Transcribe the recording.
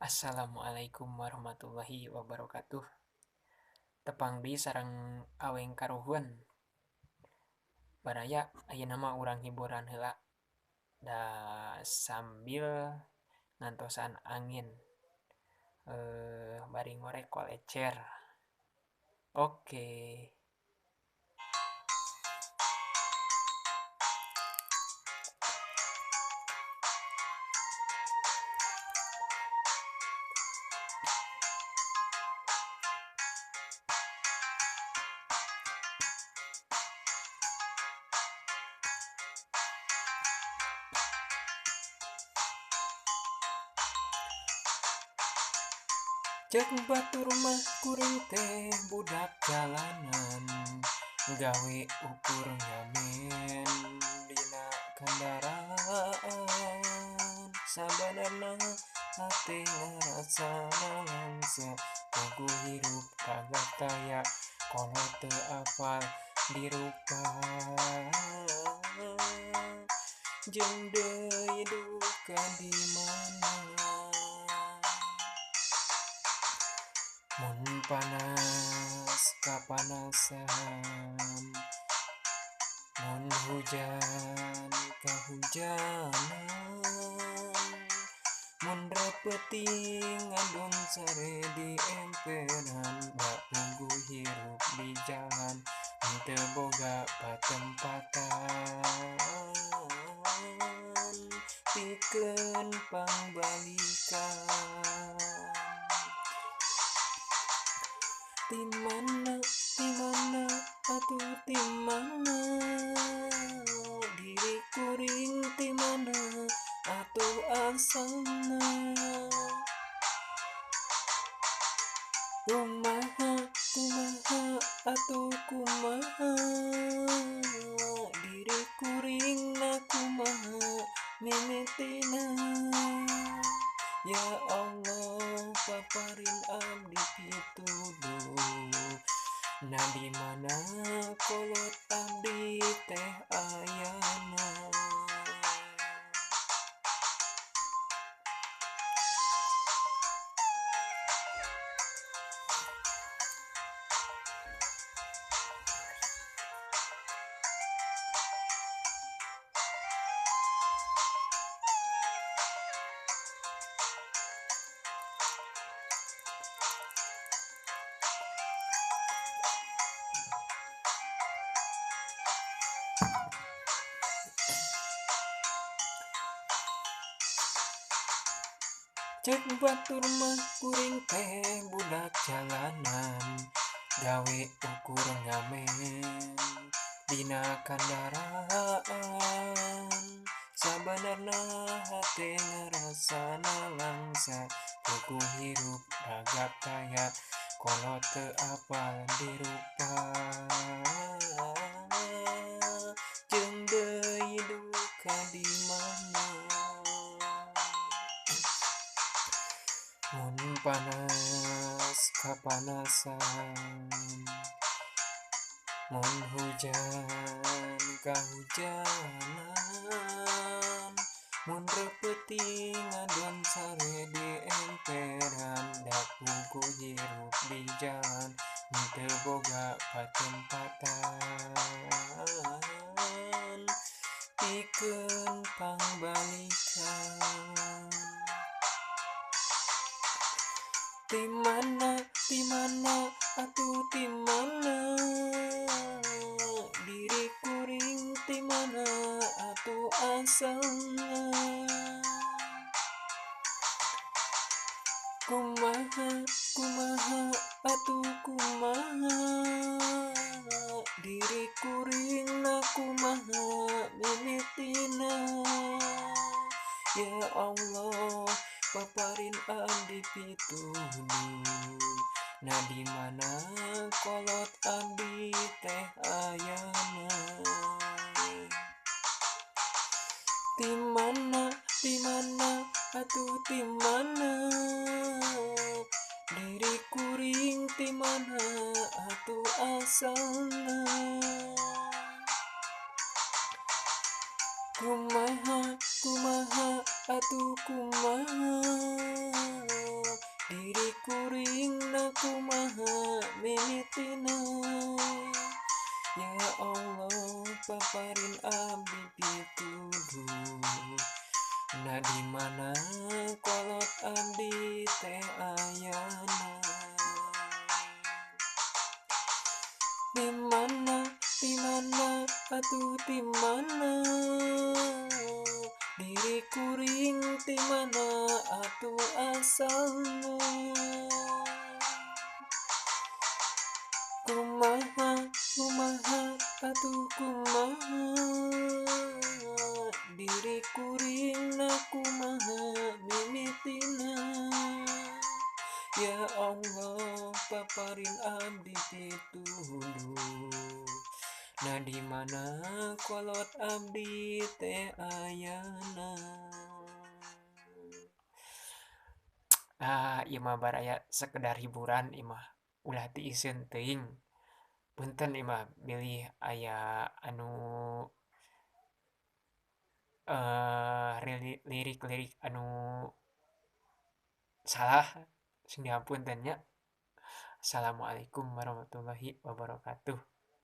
Assalamualaikum warahmatullahi wabarakatuh. Tepang di sarang aweng karuhun. Baraya ayeuna mah urang hiburan heula da sambil ngantosan angin. Bari ngorek kol ecer. Oke. Cek batur mah kuring teh budak jalanan, gawe ukur ngamen dina kendaraan. Sabanarna hate ngarasana langsa, tugu hirup kagak kaya kolot teu apal dirupa. Jeung deui duka di mana. Mun panas kapanasan, mun hujan kahujanan, mun repeuting ngadon sare di emperan, da tunggu hirup di jalan, henteu boga patempatan, pikeun pangbalikan. Timana atuh timana, diri kuring timana atuh asalna. Kumaha atuh kumaha, diri kuring na kumaha mimitina. Ya Allah paparin abdi pituduh, na di mana kolot abdi teh ayana. Cek batur mah kuring teh budak jalanan, gawe ukur ngamen dina kandaraan. Sabanarna hate ngarasana langsa, tugu hirup ragak kaya kolot teu apal dirupa. Jeung deui duka di mana. Mun panas kapanasan, mun hujan kahujanan, mun repeuting ngadon sare di emperan, da tunggu hirup di jalan, henteu boga patempatan, pikeun pangbalikan. Timana atuh timana, diri kuring timana atuh asalna. Kumaha atuh kumaha, diri kuring na kumaha mimitina. Ya Allah paparin abdi pituduh, na di mana kolot abdi teh ayana. Timana atuh timana, diri kuring timana atuh asalna. Kumaha atuh kumaha, paparin abdi pituduh. Nah di mana kolot abdi teh ayana, di mana atuh di mana diri kuring, di mana atuh asalna. Kumaha atuh kumaha diri kuring na kumaha mimitina. Ya Allah paparin abdi pituduh. Nah di mana kolot abdi teh ayana. Ieu mah baraya sekedar hiburan ieu mah ulah tiiseun teuing. Punten ieu mah bilih aya anu lirik-lirik anu salah sing dihampunten nya. Assalamualaikum warahmatullahi wabarakatuh.